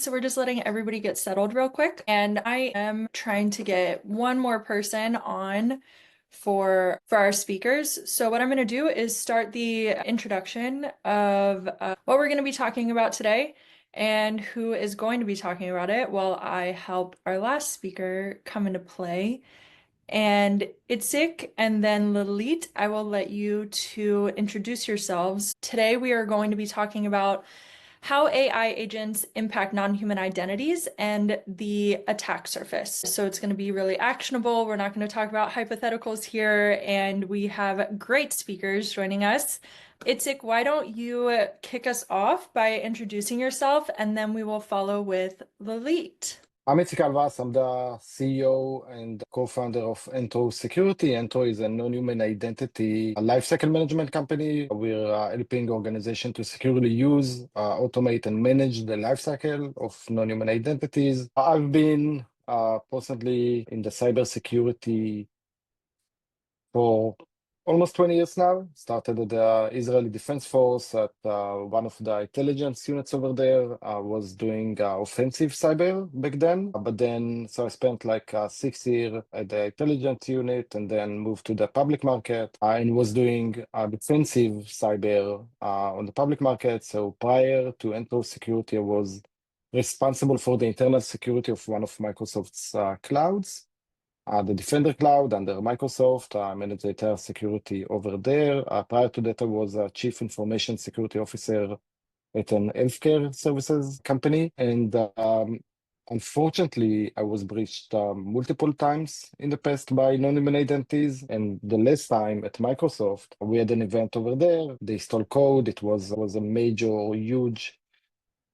So we're just letting everybody get settled real quick. And I am trying to get one more person on for our speakers. So what I'm going to do is start the introduction of what we're going to be talking about today and who is going to be talking about it while I help our last speaker come into play. And Itzik and then Lalit, I will let you to introduce yourselves. Today we are going to be talking about how AI agents impact non-human identities and the attack surface. So it's going to be really actionable. We're not going to talk about hypotheticals here, and we have great speakers joining us. Itzik, why don't you kick us off by introducing yourself, and then we will follow with Lalit. I'm Itzik Alvas. I'm the CEO and co-founder of Entro Security. Entro is a non-human identity lifecycle management company. We're helping organizations to securely use, automate, and manage the lifecycle of non-human identities. I've been personally in the cybersecurity for almost 20 years now. Started at the Israeli Defense Force at one of the intelligence units over there. I was doing offensive cyber back then. So I spent like 6 years at the intelligence unit and then moved to the public market and was doing defensive cyber on the public market. So prior to Entro Security, I was responsible for the internal security of one of Microsoft's clouds. The Defender Cloud under Microsoft. I managed the entire security over there. Prior to that, I was a Chief Information Security Officer at an healthcare services company. And unfortunately, I was breached multiple times in the past by non-human identities. And the last time at Microsoft, we had an event over there. They stole code. It was a major, huge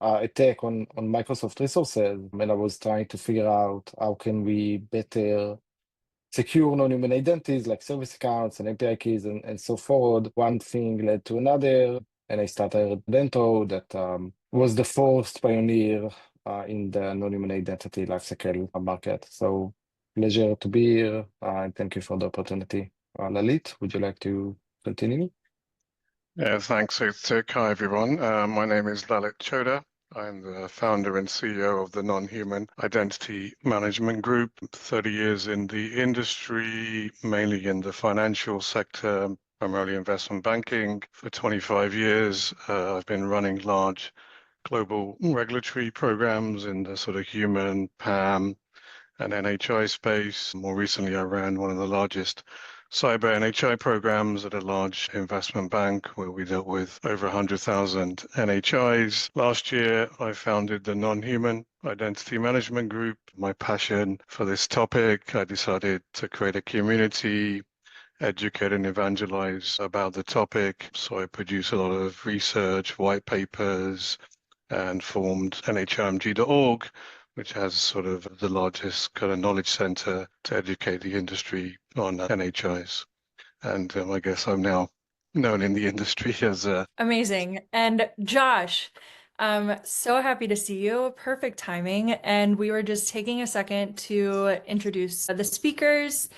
attack on Microsoft resources. And I was trying to figure out how can we better secure non-human identities like service accounts and API keys and so forth. One thing led to another, and I started Dento that was the first pioneer in the non-human identity lifecycle market. So pleasure to be here, and thank you for the opportunity. Lalit, would you like to continue? Yeah, thanks, Itzik. Hi, everyone. My name is Lalit Choda. I'm the founder and CEO of the Non-Human Identity Management Group. 30 years in the industry, mainly in the financial sector, primarily investment banking. For 25 years, I've been running large global regulatory programs in the sort of human, PAM, and NHI space. More recently, I ran one of the largest cyber NHI programs at a large investment bank where we dealt with over 100,000 NHIs. Last year, I founded the Non-Human Identity Management Group. My passion for this topic, I decided to create a community, educate and evangelize about the topic. So I produce a lot of research, white papers, and formed nhimg.org, which has sort of the largest kind of knowledge center to educate the industry on NHIs. And I guess I'm now known in the industry as Amazing. And Josh, I'm so happy to see you. Perfect timing. And we were just taking a second to introduce the speakers,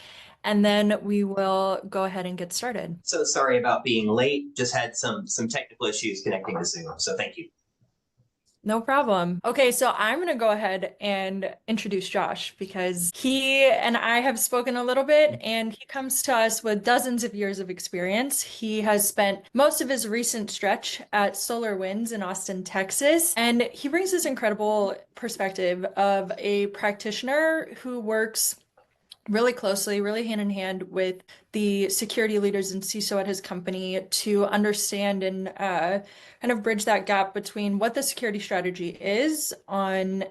and then we will go ahead and get started. So sorry about being late. Just had some technical issues connecting to Zoom. So thank you. No problem. Okay, so I'm going to go ahead and introduce Josh because he and I have spoken a little bit, and he comes to us with dozens of years of experience. He has spent most of his recent stretch at SolarWinds in Austin, Texas, and he brings this incredible perspective of a practitioner who works really closely, really hand in hand with the security leaders and CISO at his company to understand and kind of bridge that gap between what the security strategy is on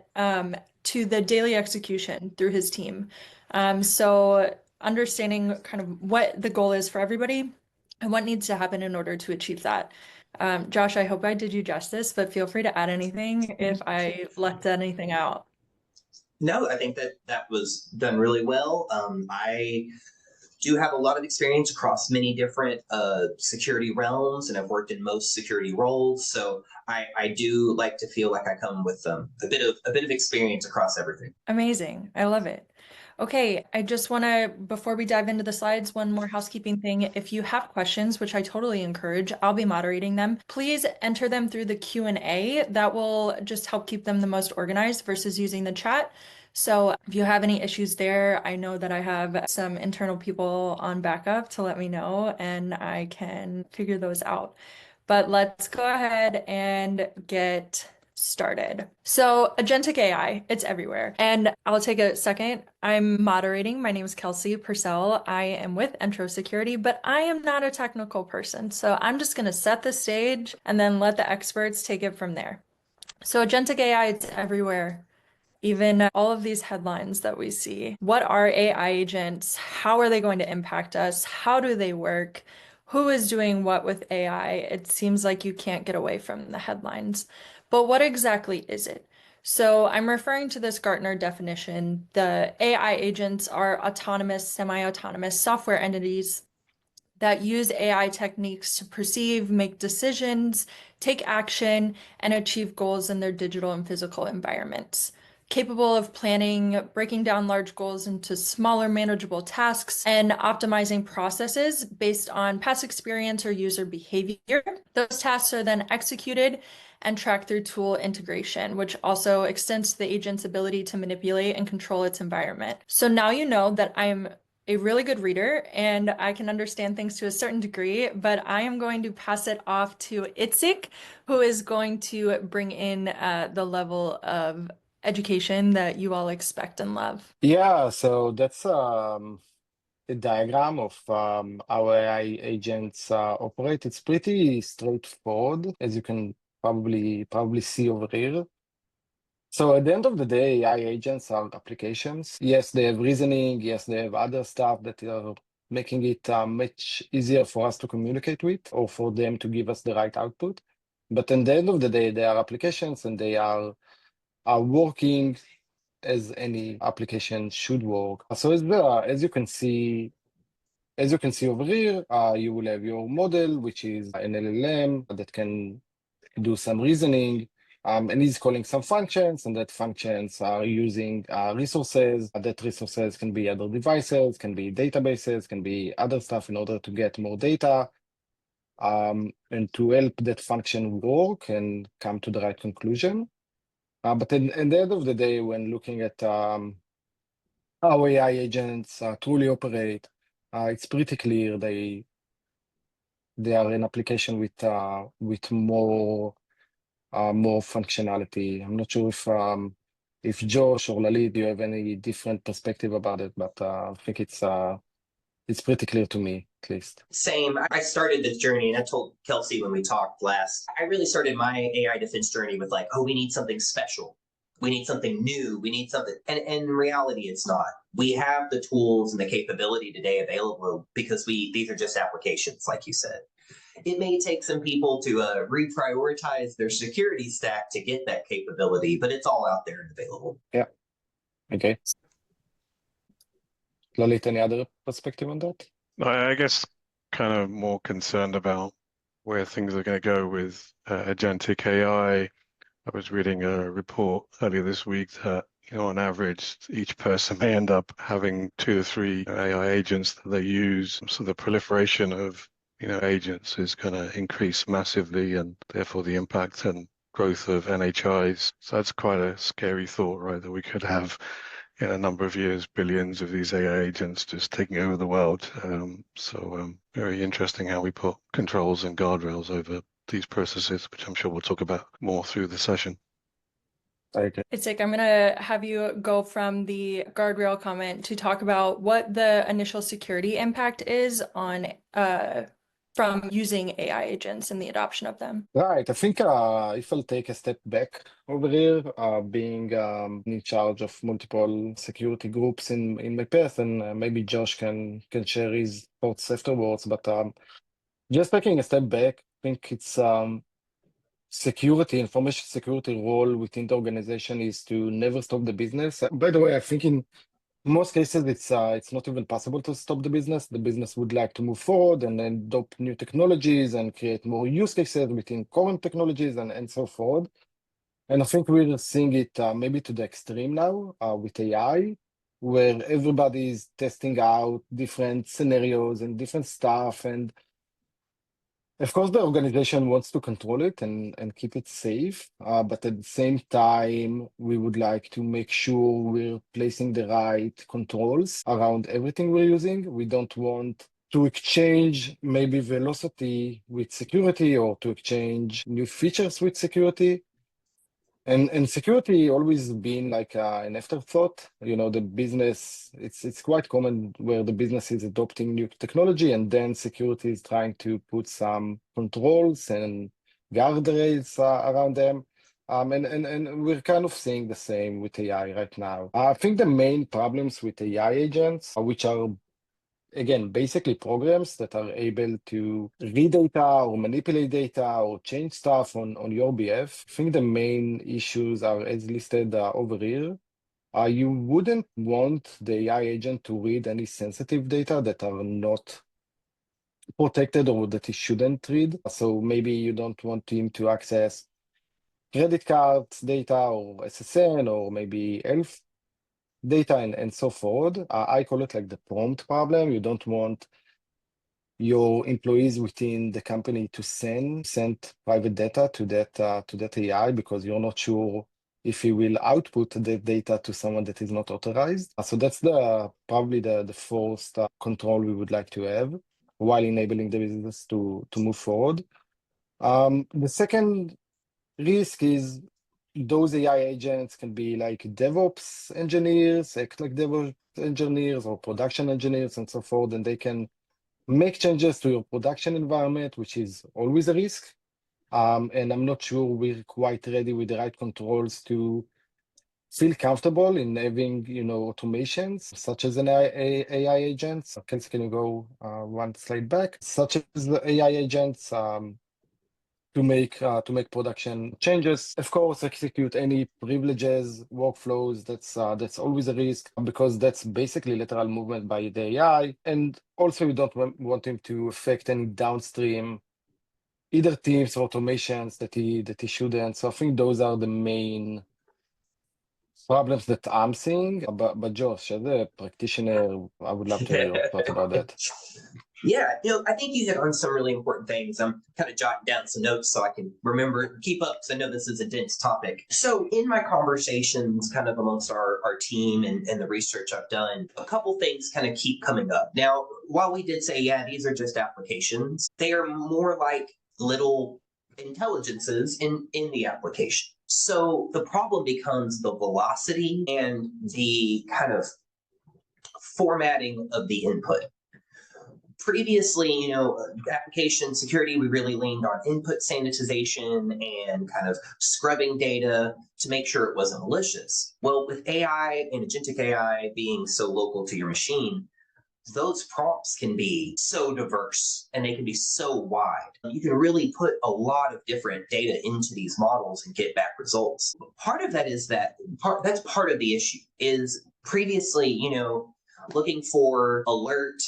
to the daily execution through his team. So understanding kind of what the goal is for everybody and what needs to happen in order to achieve that. Josh, I hope I did you justice, but feel free to add anything if I left anything out. No, I think that was done really well. I do have a lot of experience across many different security realms, and I've worked in most security roles. So I do like to feel like I come with a bit of experience across everything. Amazing. I love it. Okay, I just want to, before we dive into the slides, one more housekeeping thing. If you have questions, which I totally encourage, I'll be moderating them. Please enter them through the Q&A. That will just help keep them the most organized versus using the chat. So if you have any issues there, I know that I have some internal people on backup to let me know, and I can figure those out. But let's go ahead and get started. So Agentic AI, it's everywhere. And I'll take a second. I'm moderating. My name is Kelsey Purcell. I am with Intro Security, but I am not a technical person. So I'm just going to set the stage and then let the experts take it from there. So Agentic AI, it's everywhere. Even all of these headlines that we see. What are AI agents? How are they going to impact us? How do they work? Who is doing what with AI? It seems like you can't get away from the headlines. But what exactly is it? So I'm referring to this Gartner definition. The AI agents are autonomous, semi-autonomous software entities that use AI techniques to perceive, make decisions, take action, and achieve goals in their digital and physical environments. Capable of planning, breaking down large goals into smaller, manageable tasks, and optimizing processes based on past experience or user behavior. Those tasks are then executed and tracked through tool integration, which also extends to the agent's ability to manipulate and control its environment. So now you know that I'm a really good reader and I can understand things to a certain degree, but I am going to pass it off to Itzik, who is going to bring in the level of education that you all expect and love. Yeah, so that's a diagram of how AI agents operate. It's pretty straightforward, as you can probably see over here. So at the end of the day, AI agents are applications. Yes, they have reasoning. Yes, they have other stuff that are making it much easier for us to communicate with or for them to give us the right output. But at the end of the day, they are applications and they are working as any application should work. So as you can see, over here, you will have your model, which is an LLM that can do some reasoning, and he's calling some functions, and that functions are using resources. That resources can be other devices, can be databases, can be other stuff in order to get more data, and to help that function work and come to the right conclusion. But in the end of the day, when looking at how AI agents truly operate, it's pretty clear they are an application with more functionality. I'm not sure if Josh or Lalit, do you have any different perspective about it, but I think it's pretty clear to me, at least. Same. I started this journey, and I told Kelsey when we talked last, I really started my AI defense journey with like, oh, we need something special. We need something new. We need something. And in reality, it's not. We have the tools and the capability today available because these are just applications, like you said. It may take some people to reprioritize their security stack to get that capability, but it's all out there and available. Yeah. Okay. Lalit, any other perspective on that? I guess kind of more concerned about where things are going to go with agentic AI. I was reading a report earlier this week that, on average, each person may end up having 2 to 3 AI agents that they use. So the proliferation of, agents is going to increase massively, and therefore the impact and growth of NHIs. So that's quite a scary thought, right? That we could have in a number of years, billions of these AI agents just taking over the world. Very interesting how we put controls and guardrails over these processes, which I'm sure we'll talk about more through the session. Okay. Itzik, I'm going to have you go from the guardrail comment to talk about what the initial security impact is on from using AI agents and the adoption of them. Right. I think if I'll take a step back over here, being in charge of multiple security groups in my past, and maybe Josh can share his thoughts afterwards. But just taking a step back, I think it's information security role within the organization is to never stop the business. By the way, I think in most cases, it's not even possible to stop the business. The business would like to move forward and then adopt new technologies and create more use cases within current technologies and so forth. And I think we're seeing it maybe to the extreme now with AI, where everybody is testing out different scenarios and different stuff. And of course, the organization wants to control it and keep it safe. But at the same time, we would like to make sure we're placing the right controls around everything we're using. We don't want to exchange maybe velocity with security or to exchange new features with security. And security always been like an afterthought. The business, it's quite common where the business is adopting new technology and then security is trying to put some controls and guardrails around them. And we're kind of seeing the same with AI right now. I think the main problems with AI agents, which are again, basically programs that are able to read data or manipulate data or change stuff on your behalf. I think the main issues are as listed over here. You wouldn't want the AI agent to read any sensitive data that are not protected or that he shouldn't read. So maybe you don't want him to access credit cards data or SSN or maybe health data and so forth. I call it like the prompt problem. You don't want your employees within the company to send private data to that AI because you're not sure if he will output the data to someone that is not authorized. So that's probably the first control we would like to have while enabling the business to move forward. The second risk is those AI agents can be like DevOps engineers, act like DevOps engineers or production engineers and so forth, and they can make changes to your production environment, which is always a risk. And I'm not sure we're quite ready with the right controls to feel comfortable in having, automations such as an AI agents. Kelsey, can you go one slide back? Such as the AI agents to make production changes. Of course, execute any privileges, workflows. That's always a risk because that's basically lateral movement by the AI. And also, you don't want him to affect any downstream either teams or automations that he shouldn't. So I think those are the main problems that I'm seeing. But Josh, as a practitioner, I would love to hear your thoughts about that. Yeah, I think you hit on some really important things. I'm kind of jotting down some notes so I can remember, keep up, because I know this is a dense topic. So in my conversations kind of amongst our team and the research I've done, a couple things kind of keep coming up. Now, while we did say, yeah, these are just applications, they are more like little intelligences in the application. So the problem becomes the velocity and the kind of formatting of the input. Previously, application security, we really leaned on input sanitization and kind of scrubbing data to make sure it wasn't malicious. Well, with AI and agentic AI being so local to your machine, those prompts can be so diverse and they can be so wide. You can really put a lot of different data into these models and get back results. Part of that is that's part of the issue is previously, looking for alert,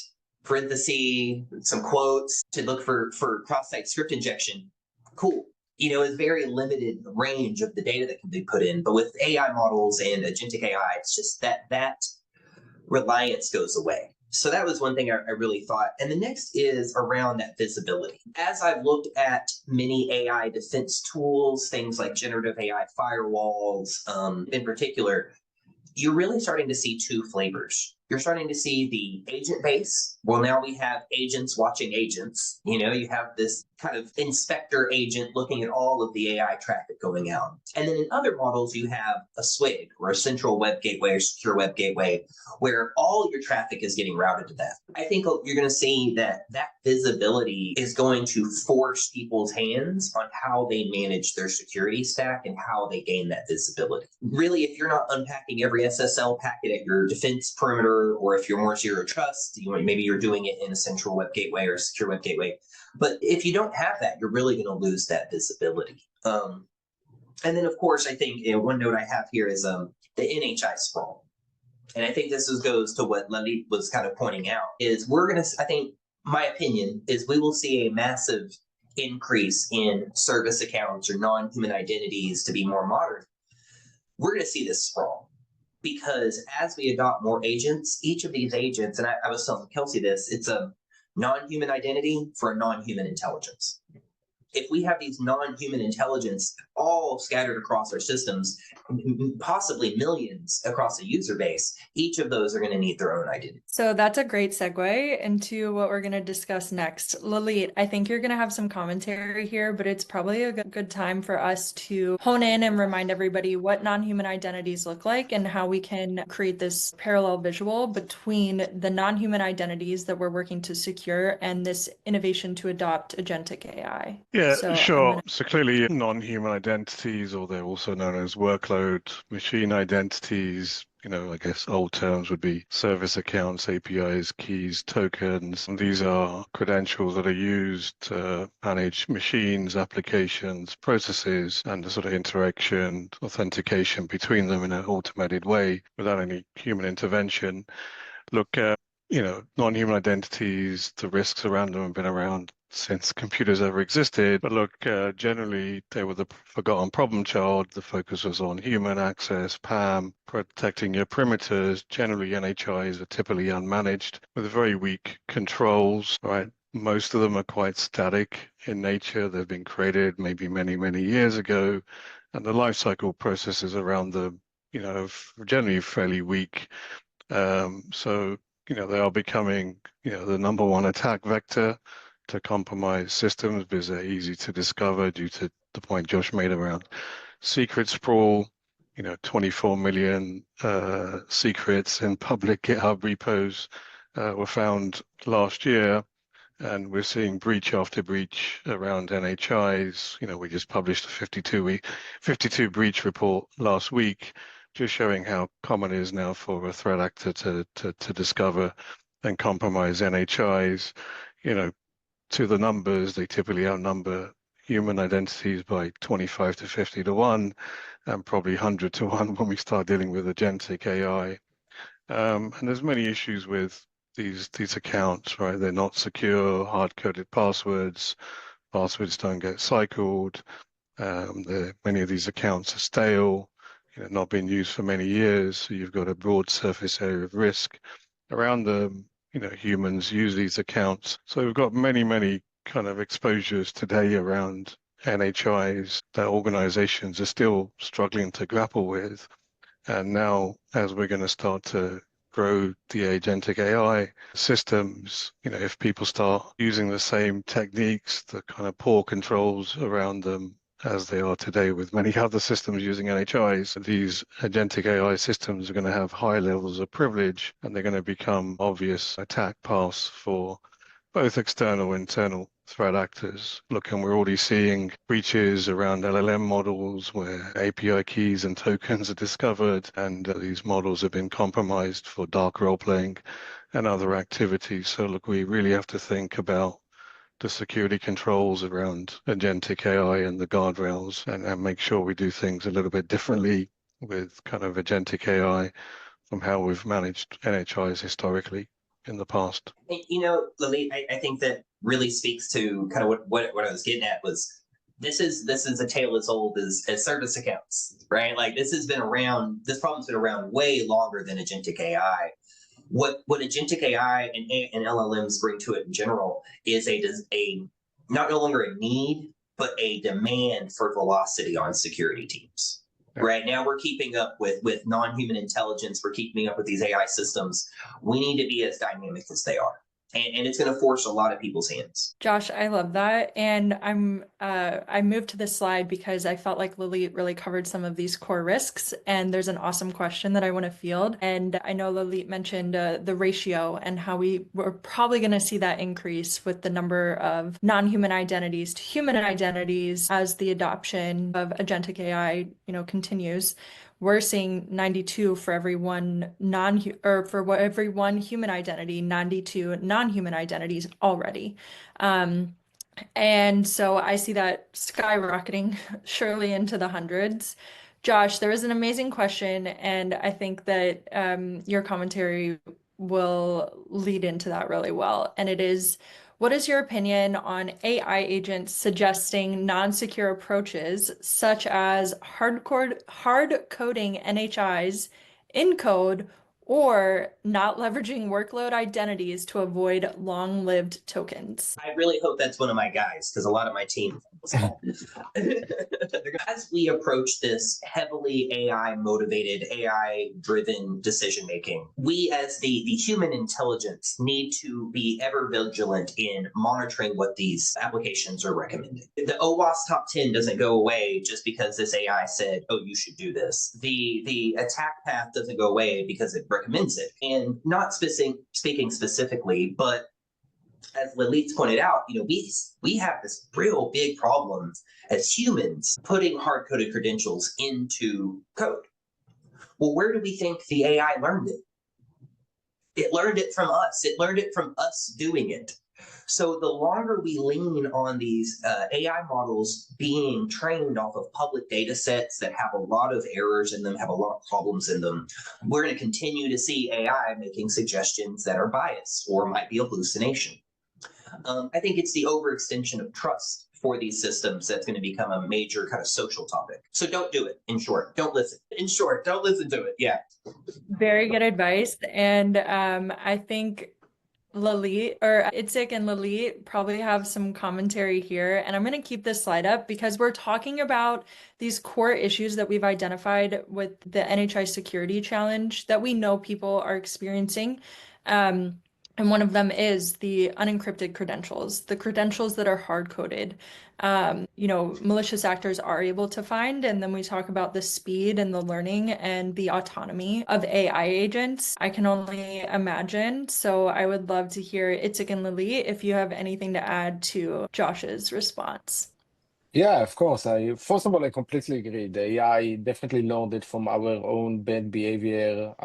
parenthesis, some quotes to look for cross-site script injection. Cool. Is very limited range of the data that can be put in. But with AI models and agentic AI, it's just that reliance goes away. So that was one thing I really thought. And the next is around that visibility. As I've looked at many AI defense tools, things like generative AI firewalls in particular, you're really starting to see two flavors. You're starting to see the agent base. Well, now we have agents watching agents. You have this kind of inspector agent looking at all of the AI traffic going out. And then in other models, you have a SWG or a central web gateway or secure web gateway where all your traffic is getting routed to that. I think you're going to see that visibility is going to force people's hands on how they manage their security stack and how they gain that visibility. Really, if you're not unpacking every SSL packet at your defense perimeter, or if you're more zero trust, maybe you're doing it in a central web gateway or a secure web gateway. But if you don't have that, you're really going to lose that visibility. And then, of course, I think one note I have here is the NHI sprawl. and I think goes to what Lalit was kind of pointing out, is I think my opinion is we will see a massive increase in service accounts or non-human identities to be more modern. We're going to see this sprawl because as we adopt more agents, each of these agents, and I was telling Kelsey this, it's a non-human identity for a non-human intelligence. If we have these non-human intelligence all scattered across our systems, possibly millions across the user base, each of those are going to need their own identity. So that's a great segue into what we're going to discuss next. Lalit, I think you're going to have some commentary here, but it's probably a good time for us to hone in and remind everybody what non-human identities look like and how we can create this parallel visual between the non-human identities that we're working to secure and this innovation to adopt agentic AI. Yeah, So sure. So clearly non-human identities, or they're also known as workload machine identities, I guess old terms would be service accounts, APIs, keys, tokens. And these are credentials that are used to manage machines, applications, processes, and the sort of interaction, authentication between them in an automated way without any human intervention. Look, non-human identities, the risks around them have been around since computers ever existed. But look, generally, they were the forgotten problem child. The focus was on human access, PAM, protecting your perimeters. Generally, NHIs are typically unmanaged with very weak controls, right? Most of them are quite static in nature. They've been created maybe many, many years ago. And the lifecycle processes around them, generally fairly weak. So they are becoming, the number one attack vector to compromise systems because they're easy to discover due to the point Josh made around secret sprawl. 24 million secrets in public GitHub repos were found last year. And we're seeing breach after breach around NHIs. We just published a 52 breach report last week, just showing how common it is now for a threat actor to discover and compromise NHIs. To the numbers, they typically outnumber human identities by 25 to 50 to 1, and probably 100 to 1 when we start dealing with agentic AI. And there's many issues with these accounts, right? They're not secure, hard-coded passwords don't get cycled. Many of these accounts are stale, not been used for many years. So you've got a broad surface area of risk around them. Humans use these accounts. So we've got many kind of exposures today around NHIs that organizations are still struggling to grapple with. And now, as we're going to start to grow the agentic AI systems, if people start using the same techniques, the kind of poor controls around them as they are today with many other systems using NHIs, these agentic AI systems are going to have high levels of privilege and they're going to become obvious attack paths for both external and internal threat actors. Look, and we're already seeing breaches around LLM models where API keys and tokens are discovered, and these models have been compromised for dark role playing and other activities. So look, we really have to think about the security controls around agentic AI and the guardrails and make sure we do things a little bit differently with kind of agentic AI from how we've managed NHIs historically in the past. Lalit, I think that really speaks to kind of what I was getting at was this is a tale as old as service accounts, right? Like this problem's been around way longer than agentic AI. What agentic AI and LLMs bring to it in general is a not no longer a need, but a demand for velocity on security teams. Right now, we're keeping up with non-human intelligence. We're keeping up with these AI systems. We need to be as dynamic as they are. And it's going to force a lot of people's hands. Josh, I love that. And I moved to this slide because I felt like Lalit really covered some of these core risks. And there's an awesome question that I want to field. And I know Lalit mentioned the ratio and how we're probably going to see that increase with the number of non-human identities to human identities as the adoption of agentic AI, continues. We're seeing 92 for every one every one human identity, 92 non-human identities already. And so I see that skyrocketing surely into the hundreds. Josh, there was an amazing question, and I think that your commentary will lead into that really well. And it is, what is your opinion on AI agents suggesting non-secure approaches, such as hard coding NHIs in code or not leveraging workload identities to avoid long-lived tokens? I really hope that's one of my guys, because a lot of my team as we approach this heavily AI motivated, AI driven decision making, we as the human intelligence need to be ever vigilant in monitoring what these applications are recommending. The OWASP top 10 doesn't go away just because this AI said, oh, you should do this. The attack path doesn't go away because it recommends it. And not speaking specifically, but as Lalit's pointed out, we have this real big problem as humans putting hard-coded credentials into code. Well, where do we think the AI learned it? It learned it from us. It learned it from us doing it. So the longer we lean on these AI models being trained off of public data sets that have a lot of errors in them, have a lot of problems in them, we're going to continue to see AI making suggestions that are biased or might be a hallucination. I think it's the overextension of trust for these systems that's going to become a major kind of social topic. So don't do it. In short, don't listen. In short, don't listen to it. Yeah. Very good advice. And I think Lalit or Itzik and Lalit probably have some commentary here. And I'm going to keep this slide up because we're talking about these core issues that we've identified with the NHI security challenge that we know people are experiencing. And one of them is the unencrypted credentials, the credentials that are hard coded. Malicious actors are able to find. And then we talk about the speed and the learning and the autonomy of AI agents. I can only imagine. So I would love to hear Itzik and Lily if you have anything to add to Josh's response. Yeah, of course. First of all, I completely agree. The AI definitely learned it from our own bad behavior.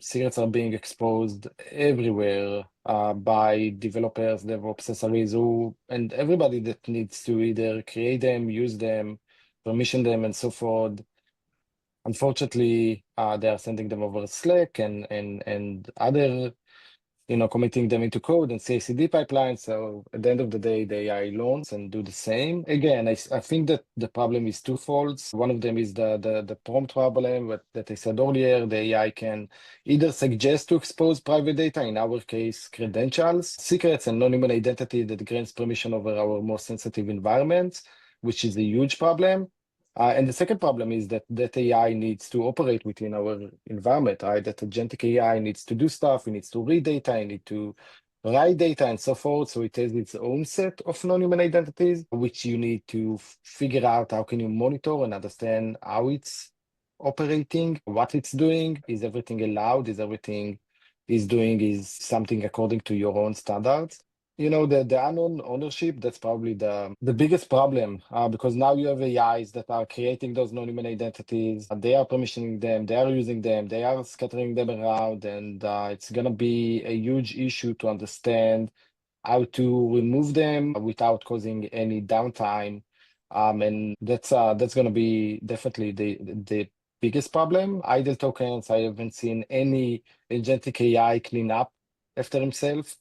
Secrets are being exposed everywhere by developers, DevOps, SREs, and everybody that needs to either create them, use them, permission them, and so forth. Unfortunately, they are sending them over Slack and other committing them into code and CI/CD pipelines. So at the end of the day, the AI learns and do the same. Again, I think that the problem is twofold. One of them is the prompt problem that I said earlier. The AI can either suggest to expose private data, in our case, credentials, secrets, and non-human identity that grants permission over our most sensitive environments, which is a huge problem. And the second problem is that AI needs to operate within our environment, right? That agentic AI needs to do stuff, it needs to read data, it needs to write data and so forth. So it has its own set of non-human identities, which you need to figure out how can you monitor and understand how it's operating, what it's doing, is everything allowed, is everything is doing is something according to your own standards. The unknown ownership, that's probably the biggest problem because now you have AIs that are creating those non-human identities. They are permissioning them, they are using them, they are scattering them around, and it's going to be a huge issue to understand how to remove them without causing any downtime. And that's going to be definitely the biggest problem. Idle tokens, I haven't seen any agentic AI clean up after himself.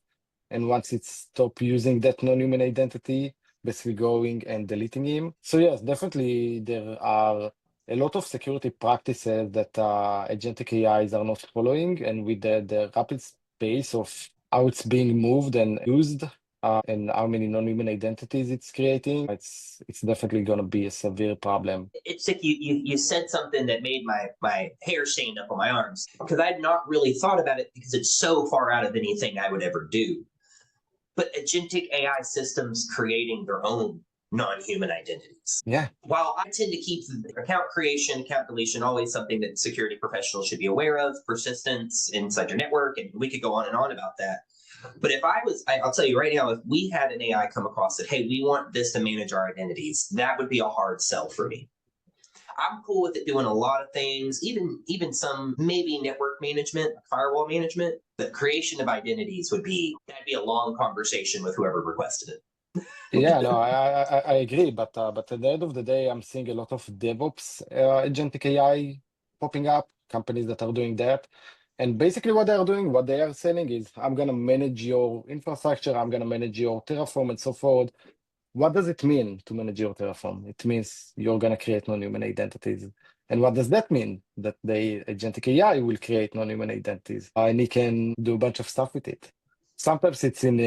And once it stop using that non-human identity, basically going and deleting him. So yes, definitely there are a lot of security practices that agentic AIs are not following, and with the rapid pace of how it's being moved and used, and how many non-human identities it's creating, it's definitely going to be a severe problem. Itzik, you said something that made my hair stand up on my arms because I'd not really thought about it because it's so far out of anything I would ever do. But agentic AI systems creating their own non-human identities. Yeah. While I tend to keep account creation, account deletion, always something that security professionals should be aware of, persistence inside your network, and we could go on and on about that. But if I'll tell you right now, if we had an AI come across that, hey, we want this to manage our identities, that would be a hard sell for me. I'm cool with it doing a lot of things, even some maybe network management, firewall management. The creation of identities that'd be a long conversation with whoever requested it. Yeah, no, I agree, but at the end of the day, I'm seeing a lot of DevOps agentic AI popping up, companies that are doing that. And basically what they are doing, what they are selling is, I'm gonna manage your infrastructure, I'm gonna manage your Terraform and so forth. What does it mean to manage your Terraform? It means you're gonna create non-human identities. And what does that mean? That the agentic AI will create non-human identities, and he can do a bunch of stuff with it. Sometimes it's in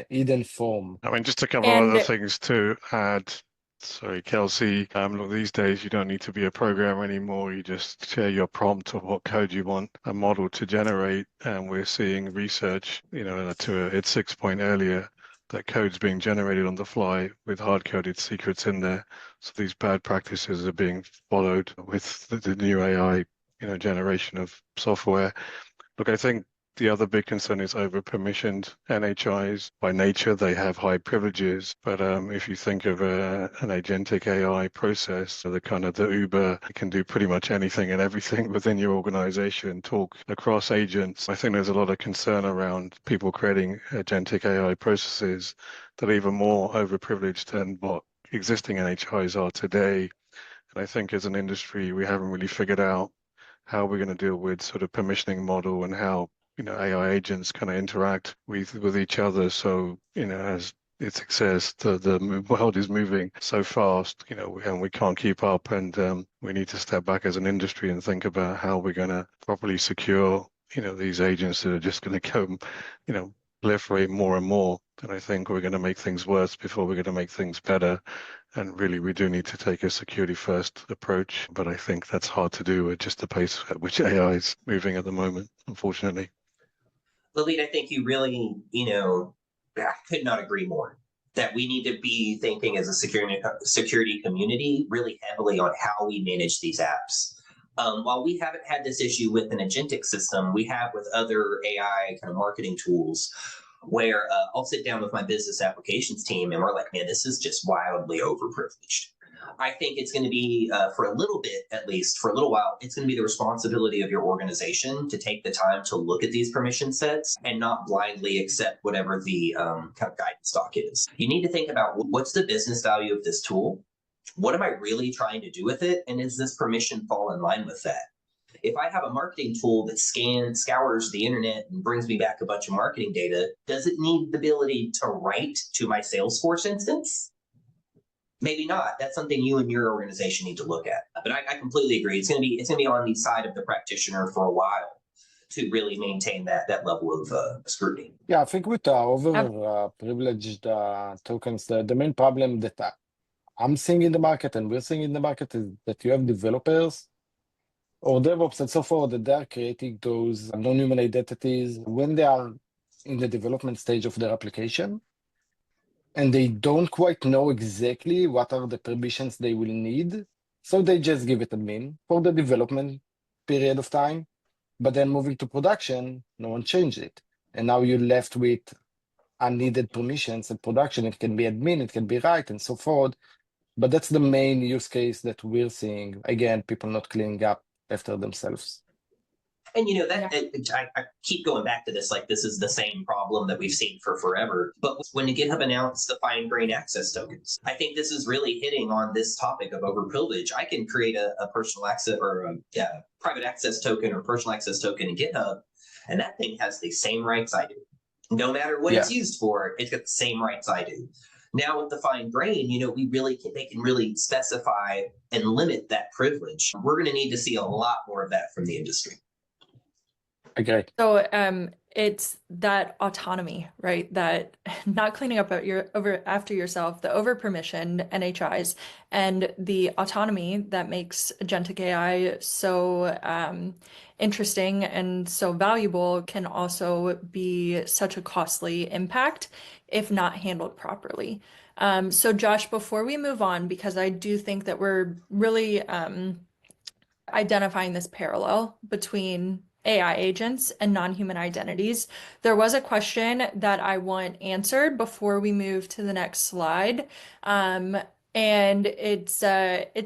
hidden form. I mean, just a couple of other And things to add. Sorry, Kelsey. Look, these days you don't need to be a programmer anymore. You just share your prompt of what code you want a model to generate, and we're seeing research, to Itzik's point earlier, that code's being generated on the fly with hard-coded secrets in there. So these bad practices are being followed with the new AI, generation of software. Look, I think the other big concern is over-permissioned NHIs. By nature, they have high privileges. But if you think of an agentic AI process, so the Uber, it can do pretty much anything and everything within your organization, talk across agents. I think there's a lot of concern around people creating agentic AI processes that are even more overprivileged than what existing NHIs are today. And I think as an industry, we haven't really figured out how we're going to deal with sort of permissioning model and how AI agents kind of interact with each other. So as Itzik says, the world is moving so fast, and we can't keep up, and we need to step back as an industry and think about how we're going to properly secure these agents that are just going to go proliferate more and more. And I think we're going to make things worse before we're going to make things better. And really, we do need to take a security first approach, but I think that's hard to do at just the pace at which AI is moving at the moment, unfortunately. Lalit, I think you really, I could not agree more that we need to be thinking as a security community really heavily on how we manage these apps. While we haven't had this issue with an agentic system, we have with other AI kind of marketing tools where I'll sit down with my business applications team and we're like, man, this is just wildly overprivileged. I think it's going to be, for a little bit, at least for a little while, it's going to be the responsibility of your organization to take the time to look at these permission sets and not blindly accept whatever the kind of guidance doc is. You need to think about what's the business value of this tool? What am I really trying to do with it? And is this permission fall in line with that? If I have a marketing tool that scours the internet and brings me back a bunch of marketing data, does it need the ability to write to my Salesforce instance? Maybe not. That's something you and your organization need to look at. But I completely agree. It's going to be on the side of the practitioner for a while to really maintain that level of scrutiny. Yeah, I think with privileged tokens, the main problem that I'm seeing in the market and we're seeing in the market is that you have developers or DevOps and so forth that they're creating those non-human identities when they are in the development stage of their application. And they don't quite know exactly what are the permissions they will need. So they just give it admin for the development period of time. But then moving to production, no one changed it. And now you're left with unneeded permissions in production. It can be admin, it can be write, and so forth. But that's the main use case that we're seeing. Again, people not cleaning up after themselves. And I keep going back to this, like this is the same problem that we've seen for forever. But when GitHub announced the fine-grained access tokens, I think this is really hitting on this topic of overprivilege. I can create a personal access or a private access token or personal access token in GitHub, and that thing has the same rights I do. No matter what it's used for, it's got the same rights I do. Now with the fine grain, they can really specify and limit that privilege. We're going to need to see a lot more of that from the industry. Okay. So it's that autonomy, right? That not cleaning up after yourself, the over-permissioned NHIs, and the autonomy that makes agentic AI so interesting and so valuable can also be such a costly impact if not handled properly. So Josh, before we move on, because I do think that we're really identifying this parallel between AI agents and non-human identities. There was a question that I want answered before we move to the next slide. And it's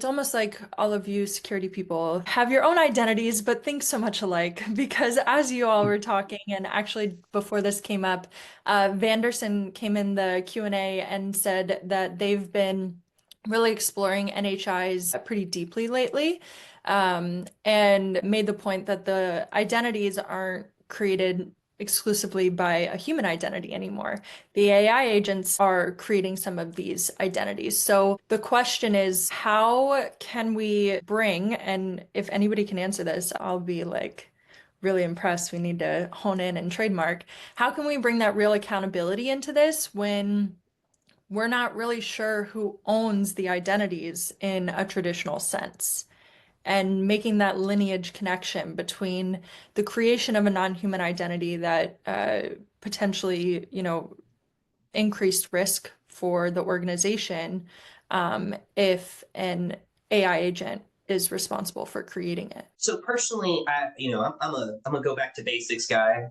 almost like all of you security people have your own identities, but think so much alike. Because as you all were talking, and actually before this came up, Vanderson came in the Q&A and said that they've been really exploring NHIs pretty deeply lately, and made the point that the identities aren't created exclusively by a human identity anymore. The AI agents are creating some of these identities. So the question is, how can we bring, and if anybody can answer this, I'll be like really impressed. We need to hone in and trademark. How can we bring that real accountability into this when we're not really sure who owns the identities in a traditional sense? And making that lineage connection between the creation of a non-human identity that potentially, increased risk for the organization, if an AI agent is responsible for creating it. So personally, I'm a go back to basics guy.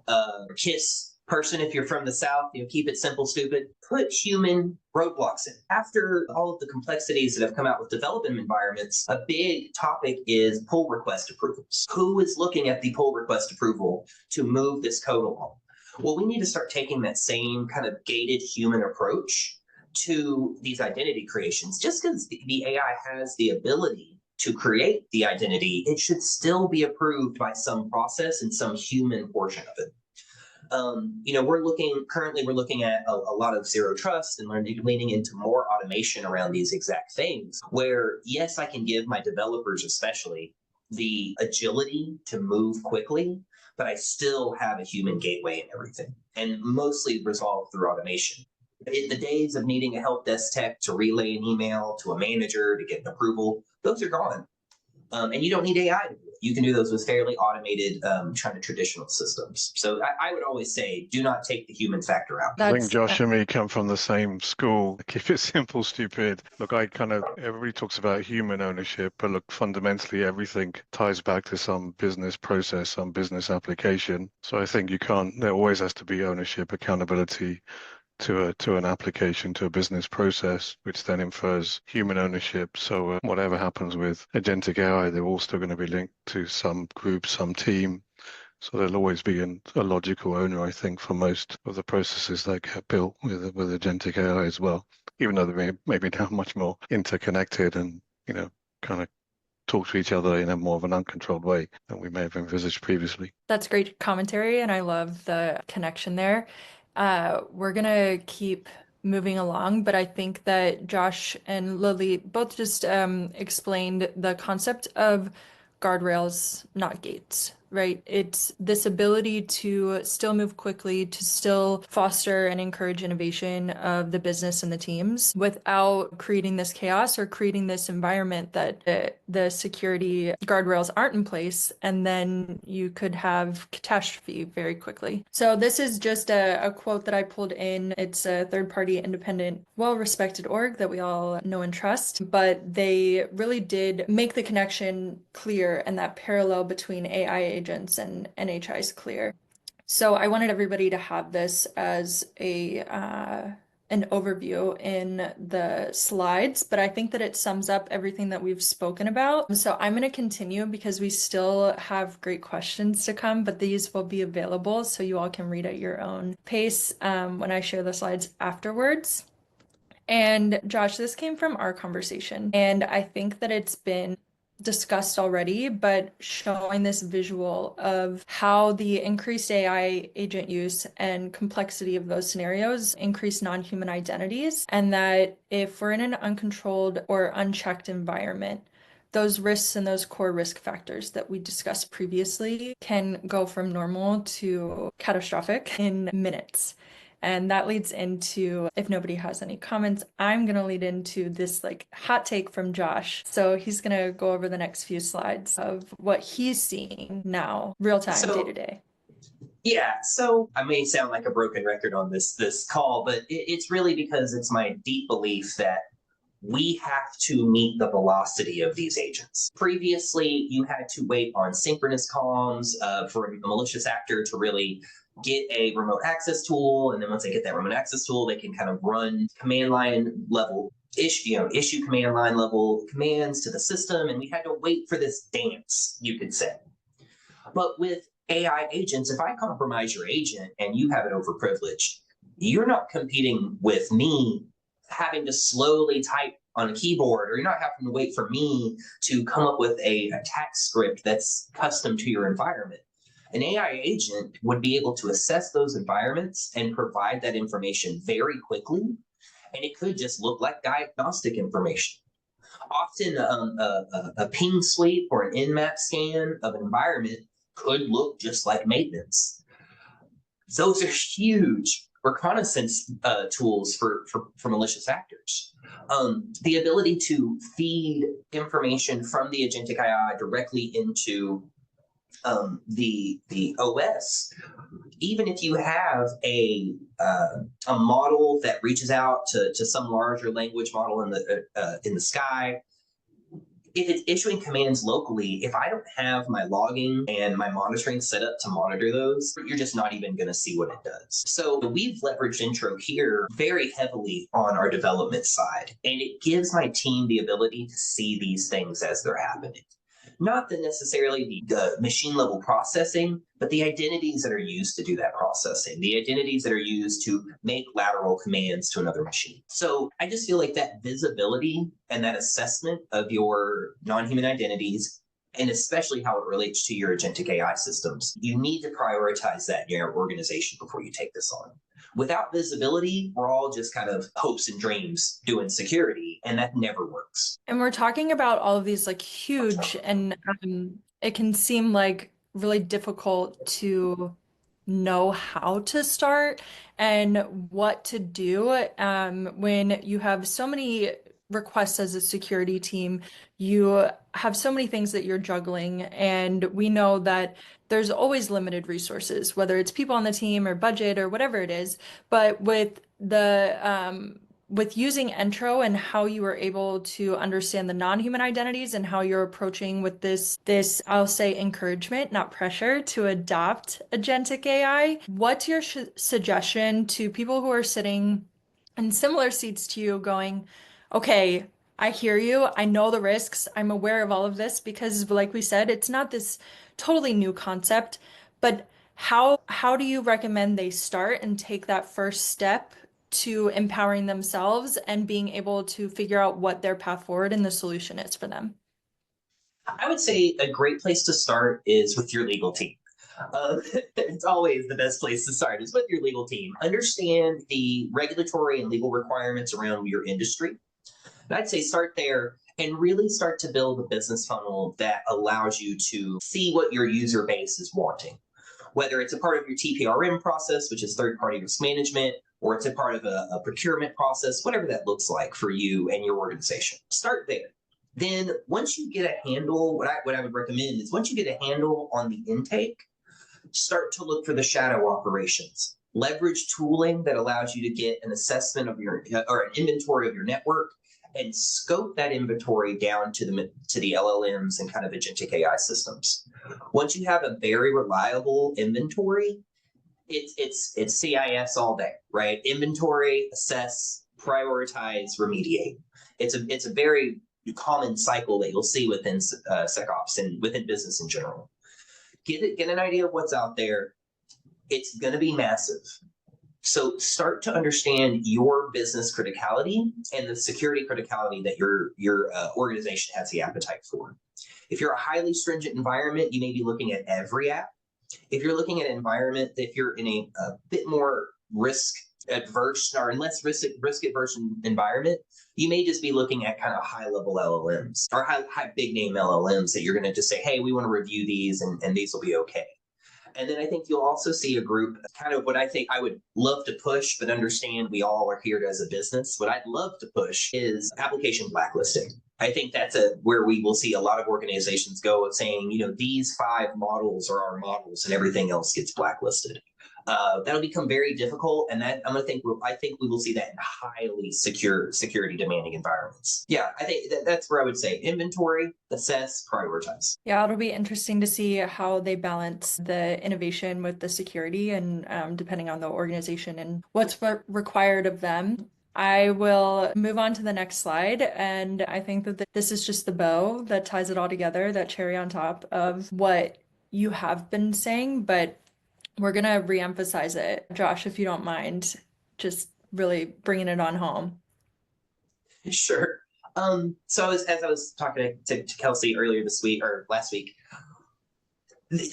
KISS person, if you're from the South, keep it simple, stupid. Put human roadblocks in. After all of the complexities that have come out with development environments, a big topic is pull request approvals. Who is looking at the pull request approval to move this code along? Well, we need to start taking that same kind of gated human approach to these identity creations. Just because the AI has the ability to create the identity, it should still be approved by some process and some human portion of it. We're looking at a lot of zero trust and leaning into more automation around these exact things, where yes, I can give my developers especially the agility to move quickly, but I still have a human gateway and everything, and mostly resolved through automation. In the days of needing a help desk tech to relay an email to a manager to get an approval, those are gone. And you don't need AI to do it. You can do those with fairly automated kind of traditional systems. So I would always say, do not take the human factor out. I think Josh and me come from the same school. Keep it simple, stupid. Look, everybody talks about human ownership, but look, fundamentally, everything ties back to some business process, some business application. So I think there always has to be ownership, accountability to an application, to a business process, which then infers human ownership. So whatever happens with agentic AI, they're all still going to be linked to some group, some team. So there'll always be a logical owner, I think, for most of the processes that get built with agentic AI as well, even though they're maybe now much more interconnected and, kind of talk to each other in a more of an uncontrolled way than we may have envisaged previously. That's great commentary, and I love the connection there. We're gonna keep moving along, but I think that Josh and Lalit both just explained the concept of guardrails, not gates, right? It's this ability to still move quickly, to still foster and encourage innovation of the business and the teams without creating this chaos or creating this environment that the security guardrails aren't in place, and then you could have catastrophe very quickly. So this is just a quote that I pulled in. It's a third-party independent, well-respected org that we all know and trust, but they really did make the connection clear and that parallel between AI agents and NHIs clear. So I wanted everybody to have this as an overview in the slides, but I think that it sums up everything that we've spoken about. So I'm going to continue because we still have great questions to come, but these will be available so you all can read at your own pace when I share the slides afterwards. And Josh, this came from our conversation, and I think that it's been discussed already, but showing this visual of how the increased AI agent use and complexity of those scenarios increase non-human identities, and that if we're in an uncontrolled or unchecked environment, those risks and those core risk factors that we discussed previously can go from normal to catastrophic in minutes. And that leads into, if nobody has any comments, I'm going to lead into this hot take from Josh. So he's going to go over the next few slides of what he's seeing now, real time, day to day. Yeah, so I may sound like a broken record on this call, but it's really because it's my deep belief that we have to meet the velocity of these agents. Previously, you had to wait on synchronous comms for a malicious actor to really get a remote access tool. And then once they get that remote access tool, they can kind of run command line level issue command line level commands to the system, and we had to wait for this dance, you could say. But with AI agents, if I compromise your agent and you have it overprivileged, you're not competing with me having to slowly type on a keyboard, or you're not having to wait for me to come up with a tax script that's custom to your environment. An AI agent would be able to assess those environments and provide that information very quickly, and it could just look like diagnostic information. Often a ping sweep or an nmap scan of an environment could look just like maintenance. Those are huge reconnaissance tools for malicious actors. The ability to feed information from the Agentic AI directly into the OS, even if you have a model that reaches out to some larger language model in the sky, if it's issuing commands locally, if I don't have my logging and my monitoring set up to monitor those, you're just not even going to see what it does. So we've leveraged Intro here very heavily on our development side, and it gives my team the ability to see these things as they're happening. Not necessarily the machine level processing, but the identities that are used to do that processing, the identities that are used to make lateral commands to another machine. So I just feel like that visibility and that assessment of your non-human identities, and especially how it relates to your agentic AI systems, you need to prioritize that in your organization before you take this on. Without visibility, we're all just kind of hopes and dreams doing security, and that never works. And we're talking about all of these like huge, and it can seem like really difficult to know how to start and what to do when you have so many requests as a security team. You have so many things that you're juggling, and we know that there's always limited resources, whether it's people on the team or budget or whatever it is. But with using Entro and how you were able to understand the non-human identities and how you're approaching with this I'll say encouragement, not pressure, to adopt agentic AI, what's your suggestion to people who are sitting in similar seats to you going, okay, I hear you. I know the risks. I'm aware of all of this because, like we said, it's not this totally new concept, but how do you recommend they start and take that first step to empowering themselves and being able to figure out what their path forward and the solution is for them? I would say a great place to start is with your legal team. It's always the best place to start is with your legal team. Understand the regulatory and legal requirements around your industry. And I'd say start there and really start to build a business funnel that allows you to see what your user base is wanting. Whether it's a part of your TPRM process, which is third-party risk management, or it's a part of a procurement process, whatever that looks like for you and your organization. Start there. Then once you get a handle, what I would recommend is once you get a handle on the intake, start to look for the shadow operations. Leverage tooling that allows you to get an assessment of your or an inventory of your network and scope that inventory down to the LLMs and kind of agentic AI systems. Once you have a very reliable inventory, it's CIS all day, right? Inventory, assess, prioritize, remediate. It's a very common cycle that you'll see within SecOps and within business in general. Get an idea of what's out there. It's going to be massive. So start to understand your business criticality and the security criticality that your organization has the appetite for. If you're a highly stringent environment, you may be looking at every app. If you're looking at an environment, if you're in a bit more risk adverse or less risk adverse environment, you may just be looking at kind of high level LLMs or high big name LLMs that you're going to just say, hey, we want to review these and these will be okay. And then I think you'll also see a group, kind of what I think I would love to push, but understand we all are here as a business. What I'd love to push is application blacklisting. I think that's where we will see a lot of organizations go saying, these 5 models are our models and everything else gets blacklisted. That'll become very difficult, and that I think we will see that in highly security demanding environments. Yeah, I think that's where I would say inventory, assess, prioritize. Yeah, it'll be interesting to see how they balance the innovation with the security and depending on the organization and what's required of them. I will move on to the next slide. And I think that this is just the bow that ties it all together, that cherry on top of what you have been saying, but we're going to reemphasize it. Josh, if you don't mind, just really bringing it on home. Sure. So as I was talking to Kelsey earlier this week or last week,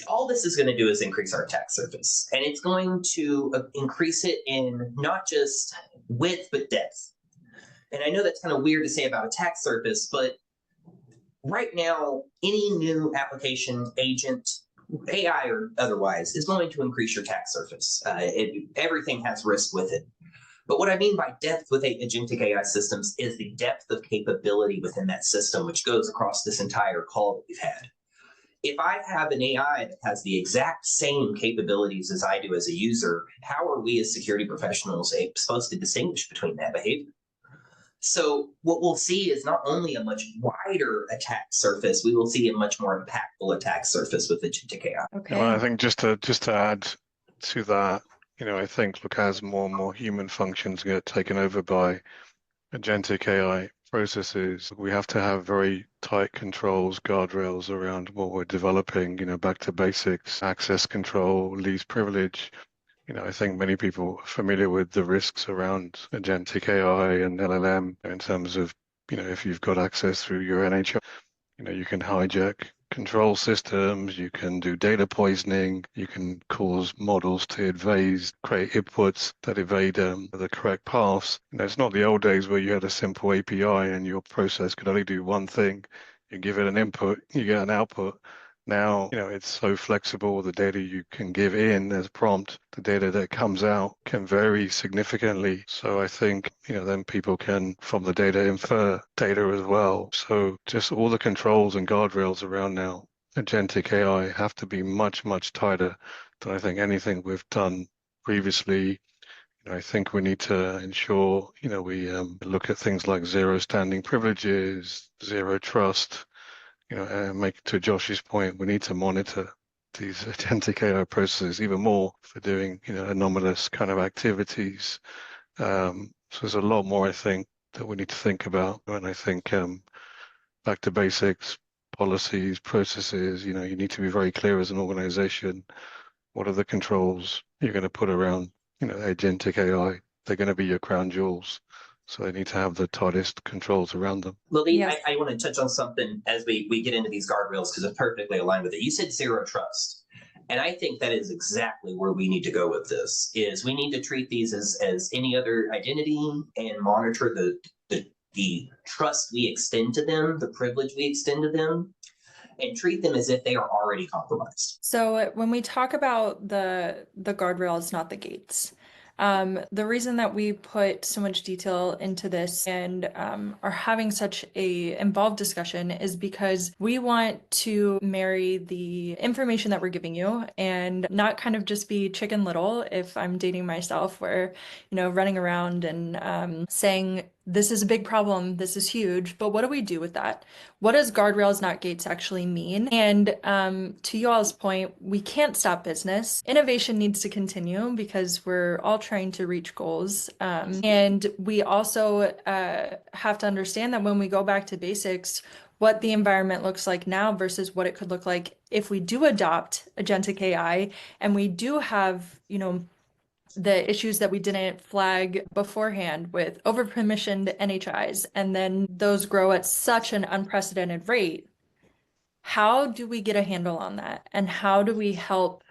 all this is going to do is increase our attack surface, and it's going to increase it in not just width but depth. And I know that's kind of weird to say about attack surface, but right now, any new application, agent, AI or otherwise, is going to increase your attack surface. Everything has risk with it. But what I mean by depth with agentic AI systems is the depth of capability within that system, which goes across this entire call that we've had. If I have an AI that has the exact same capabilities as I do as a user, how are we as security professionals supposed to distinguish between that behavior? So what we'll see is not only a much wider attack surface, we will see a much more impactful attack surface with agentic AI. Okay. Well, I think just to add to that, I think look, as more and more human functions get taken over by agentic AI processes, we have to have very tight controls, guardrails around what we're developing, back to basics, access control, least privilege. I think many people are familiar with the risks around agentic AI and LLM in terms of, if you've got access through your NHI, you can hijack control systems, you can do data poisoning, you can cause models to create inputs that evade the correct paths. It's not the old days where you had a simple API and your process could only do one thing. You give it an input, you get an output. Now, it's so flexible. The data you can give in as prompt, the data that comes out can vary significantly. So I think, then people can, from the data, infer data as well. So just all the controls and guardrails around now, agentic AI have to be much, much tighter than I think anything we've done previously. I think we need to ensure, we look at things like zero standing privileges, zero trust. Make to Josh's point, we need to monitor these agentic AI processes even more for doing, anomalous kind of activities. So there's a lot more, I think, that we need to think about. And I think back to basics, policies, processes, you need to be very clear as an organization. What are the controls you're going to put around, agentic AI? They're going to be your crown jewels. So they need to have the tightest controls around them. Lalit, Yes. I want to touch on something as we get into these guardrails because it's perfectly aligned with it. You said zero trust. And I think that is exactly where we need to go with this, is we need to treat these as any other identity and monitor the trust we extend to them, the privilege we extend to them, and treat them as if they are already compromised. So when we talk about the guardrails, not the gates, the reason that we put so much detail into this and are having such a involved discussion is because we want to marry the information that we're giving you and not kind of just be Chicken Little, if I'm dating myself, where, running around and saying, this is a big problem, this is huge, but what do we do with that? What does guardrails, not gates actually mean? And to you all's point, we can't stop business. Innovation needs to continue because we're all trying to reach goals. And we also have to understand that when we go back to basics, what the environment looks like now versus what it could look like if we do adopt agentic AI and we do have, the issues that we didn't flag beforehand with over-permissioned NHIs, and then those grow at such an unprecedented rate. How do we get a handle on that? And how do we help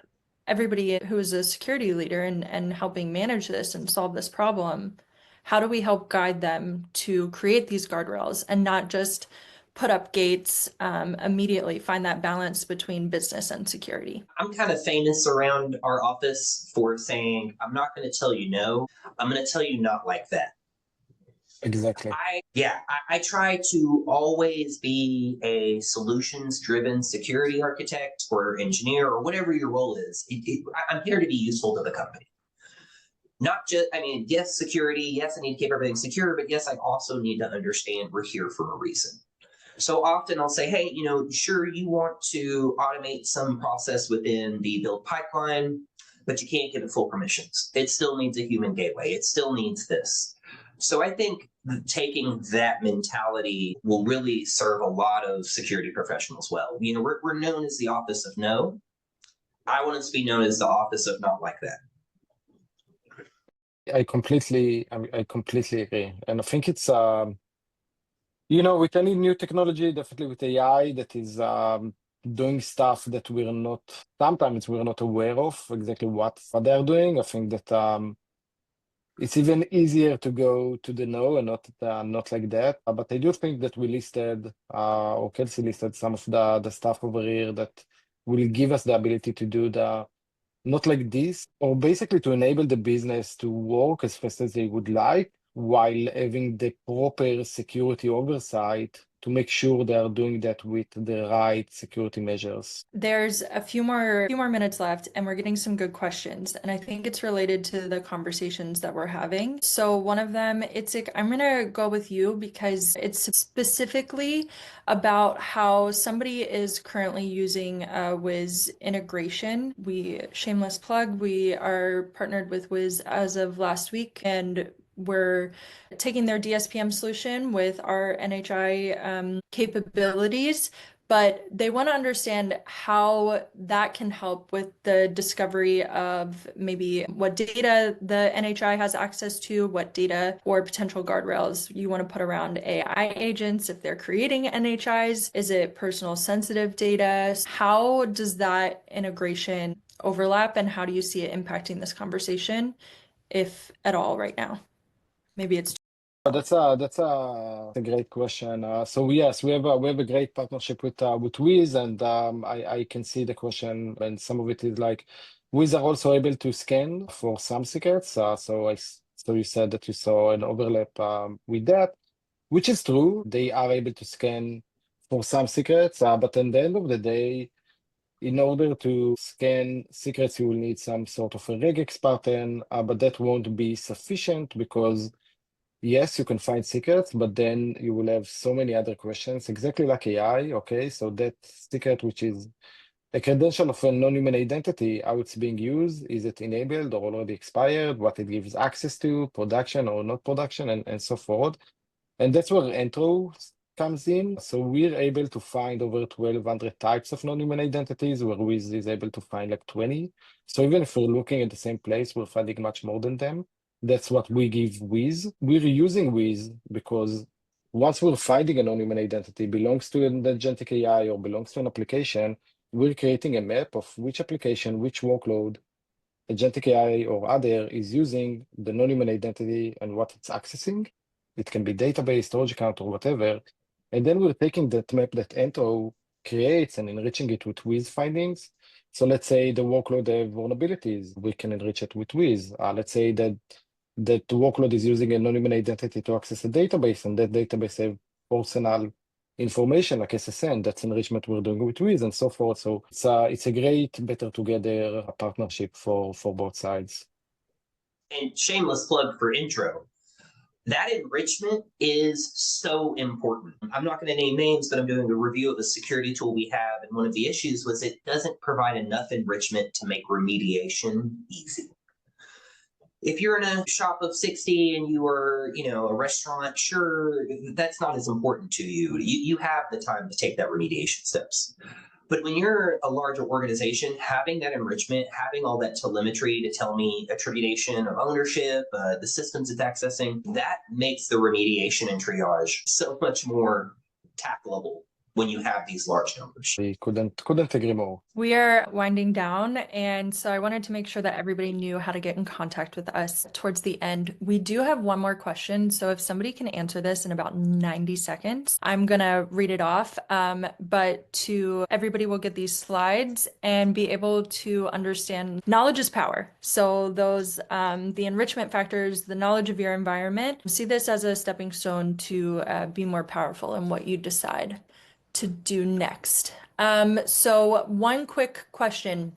everybody who is a security leader and helping manage this and solve this problem? How do we help guide them to create these guardrails and not just put up gates immediately, find that balance between business and security? I'm kind of famous around our office for saying, I'm not going to tell you no, I'm going to tell you not like that. Exactly. I try to always be a solutions-driven security architect or engineer or whatever your role is. I'm here to be useful to the company. Not just, yes, security, yes, I need to keep everything secure, but yes, I also need to understand we're here for a reason. So often I'll say, hey, sure, you want to automate some process within the build pipeline, but you can't give it full permissions. It still needs a human gateway. It still needs this. So I think taking that mentality will really serve a lot of security professionals well. We're known as the office of no. I want us to be known as the office of not like that. I completely agree. And I think it's, with any new technology, definitely with AI that is doing stuff that sometimes we're not aware of exactly what they're doing. I think that it's even easier to go to the no and not like that. But I do think that we listed, or Kelsey listed some of the stuff over here that will give us the ability to do not like this, or basically to enable the business to work as fast as they would like, while having the proper security oversight to make sure they are doing that with the right security measures. There's a few more minutes left, and we're getting some good questions, and I think it's related to the conversations that we're having. So one of them, Itzik, I'm gonna go with you because it's specifically about how somebody is currently using Wiz integration. Shameless plug, we are partnered with Wiz as of last week, and we're taking their DSPM solution with our NHI capabilities, but they want to understand how that can help with the discovery of maybe what data the NHI has access to, what data or potential guardrails you want to put around AI agents if they're creating NHIs. Is it personal sensitive data? How does that integration overlap, and how do you see it impacting this conversation, if at all, right now? Maybe it's That's a great question. So yes, we have a great partnership with Wiz, and I can see the question, and some of it is like Wiz are also able to scan for some secrets. So you said that you saw an overlap with that, which is true. They are able to scan for some secrets, but at the end of the day, in order to scan secrets, you will need some sort of a regex pattern, but that won't be sufficient because yes, you can find secrets, but then you will have so many other questions, exactly like AI. Okay, so that secret, which is a credential of a non-human identity, how it's being used, is it enabled or already expired, what it gives access to, production or not production, and so forth. And that's where Entro comes in. So we're able to find over 1,200 types of non-human identities, where Wiz is able to find like 20. So even if we're looking at the same place, we're finding much more than them. That's what we give Wiz. We're using Wiz because once we're finding a non-human identity belongs to an agentic AI or belongs to an application, we're creating a map of which application, which workload, agentic AI or other is using the non-human identity and what it's accessing. It can be database, storage account, or whatever. And then we're taking that map that Ento creates and enriching it with Wiz findings. So let's say the workload have vulnerabilities, we can enrich it with Wiz. Let's say that the workload is using a non-human identity to access a database, and that database have personal information like SSN. That's enrichment we're doing with Wiz and so forth. So it's a great, better together partnership for both sides. And shameless plug for intro. That enrichment is so important. I'm not going to name names, but I'm doing a review of a security tool we have, and one of the issues was it doesn't provide enough enrichment to make remediation easy. If you're in a shop of 60 and you are, a restaurant, sure, that's not as important to you. You have the time to take that remediation steps. But when you're a larger organization, having that enrichment, having all that telemetry to tell me attribution of ownership, the systems it's accessing, that makes the remediation and triage so much more tackleable when you have these large numbers. We couldn't agree more. We are winding down, and so I wanted to make sure that everybody knew how to get in contact with us towards the end. We do have one more question, so if somebody can answer this in about 90 seconds, I'm gonna read it off. But everybody will get these slides and be able to understand knowledge is power. So those, the enrichment factors, the knowledge of your environment, see this as a stepping stone to be more powerful in what you decide to do next. So one quick question.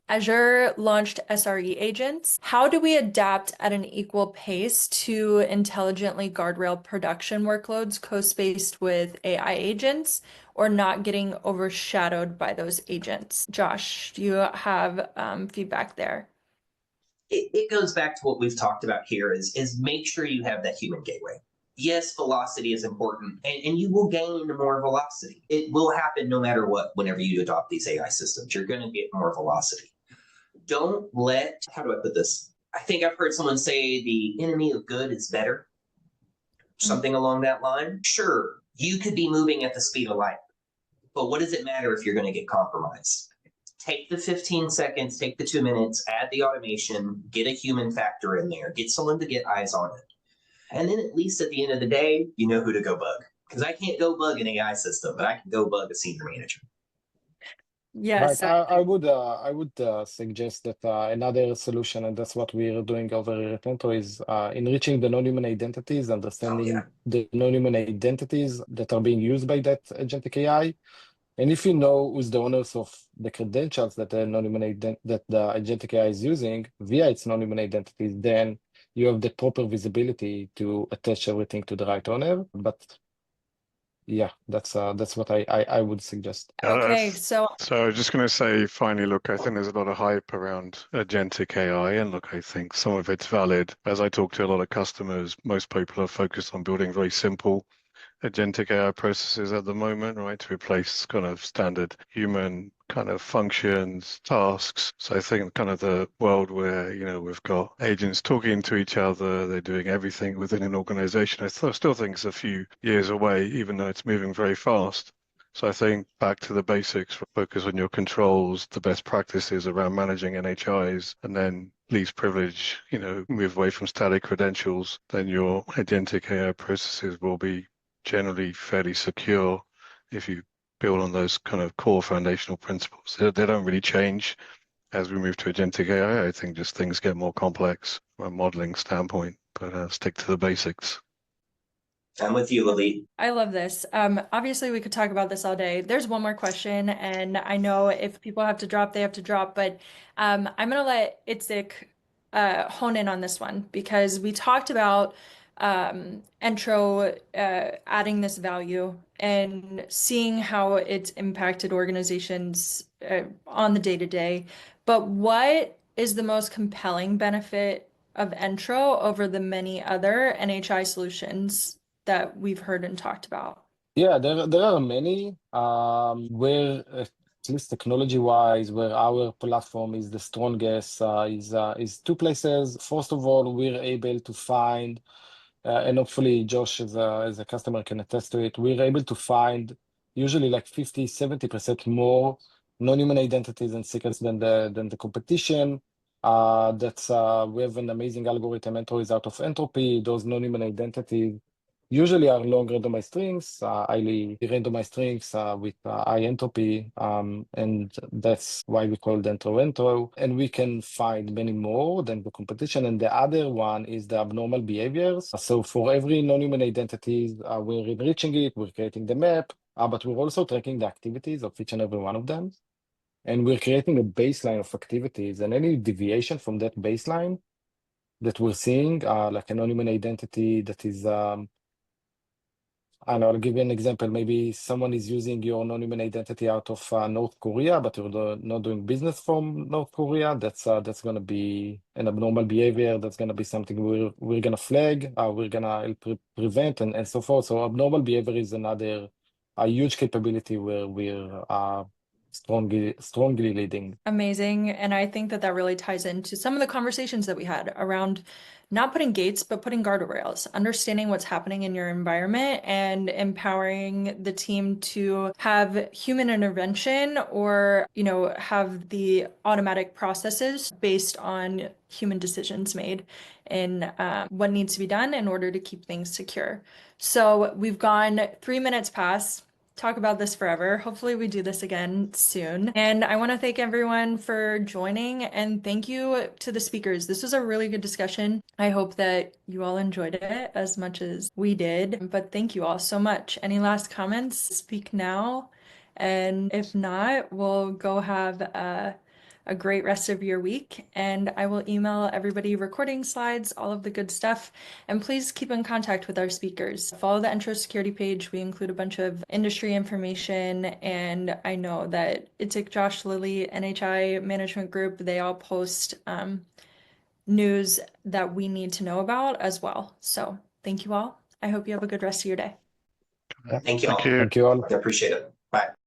Azure launched SRE agents. How do we adapt at an equal pace to intelligently guardrail production workloads co-spaced with AI agents or not getting overshadowed by those agents? Josh, do you have feedback there? it goes back to what we've talked about here is make sure you have that human gateway. Yes, velocity is important, and you will gain more velocity. It will happen no matter what. Whenever you adopt these AI systems, you're going to get more velocity. Don't let, how do I put this? I think I've heard someone say the enemy of good is better, something along that line. Sure, you could be moving at the speed of light, but what does it matter if you're going to get compromised? Take the 15 seconds, take the 2 minutes, add the automation, get a human factor in there, get someone to get eyes on it. And then at least at the end of the day, you know who to go bug. Because I can't go bug an AI system, but I can go bug a senior manager. Yes. Right. I would suggest that another solution, and that's what we're doing over here at Ento, is enriching the non-human identities, understanding the non-human identities that are being used by that agentic AI. And if you know who's the owners of the credentials that the that the agentic AI is using via its non-human identities, then you have the proper visibility to attach everything to the right owner. But yeah, that's what I would suggest. Okay, so So I was just going to say, finally, look, I think there's a lot of hype around agentic AI, and look, I think some of it's valid. As I talk to a lot of customers, most people are focused on building very simple agentic AI processes at the moment, right, to replace kind of standard human kind of functions, tasks. So I think kind of the world where, we've got agents talking to each other, they're doing everything within an organization. Still think it's a few years away, even though it's moving very fast. So I think back to the basics, focus on your controls, the best practices around managing NHIs, and then least privilege, move away from static credentials, then your agentic AI processes will be generally fairly secure if you build on those kind of core foundational principles. They don't really change as we move to agentic AI. I think just things get more complex from a modeling standpoint, but stick to the basics. I'm with you, Lalit. I love this. Obviously, we could talk about this all day. There's one more question, and I know if people have to drop, they have to drop, but I'm gonna let Itzik hone in on this one because we talked about Entro adding this value and seeing how it's impacted organizations on the day-to-day. But what is the most compelling benefit of Entro over the many other NHI solutions that we've heard and talked about? Yeah, there are many where at least technology-wise, where our platform is the strongest is two places. First of all, we're able to find, and hopefully Josh as a customer can attest to it, we're able to find usually like 50, 70% more non-human identities and secrets than the competition. That's we have an amazing algorithm, Entropy out of Entropy. Those non-human identities usually are long randomized strings, highly randomized strings with high entropy, and that's why we call them entro. And we can find many more than the competition. And the other one is the abnormal behaviors. So for every non-human identity, we're enriching it, we're creating the map, but we're also tracking the activities of each and every one of them. And we're creating a baseline of activities, and any deviation from that baseline that we're seeing, like a non-human identity that is and I'll give you an example. Maybe someone is using your non-human identity out of North Korea, but you're not doing business from North Korea. That's going to be an abnormal behavior. That's going to be something we're going to flag. We're going to prevent and so forth. So abnormal behavior is another a huge capability where we're strongly leading. Amazing. And I think that that really ties into some of the conversations that we had around not putting gates, but putting guardrails, understanding what's happening in your environment and empowering the team to have human intervention or, have the automatic processes based on human decisions made and what needs to be done in order to keep things secure. So we've gone 3 minutes past. Talk about this forever. Hopefully we do this again soon. And I want to thank everyone for joining and thank you to the speakers. This was a really good discussion. I hope that you all enjoyed it as much as we did, but thank you all so much. Any last comments? Speak now. And if not, we'll go have a great rest of your week. And I will email everybody recording slides, all of the good stuff. And please keep in contact with our speakers. Follow the Entro Security page. We include a bunch of industry information. And I know that Itzik, Josh, Lily, NHI Management Group, they all post news that we need to know about as well. So thank you all. I hope you have a good rest of your day. Yeah. Thank you Thank all. you. Thank you all. I appreciate it. Bye.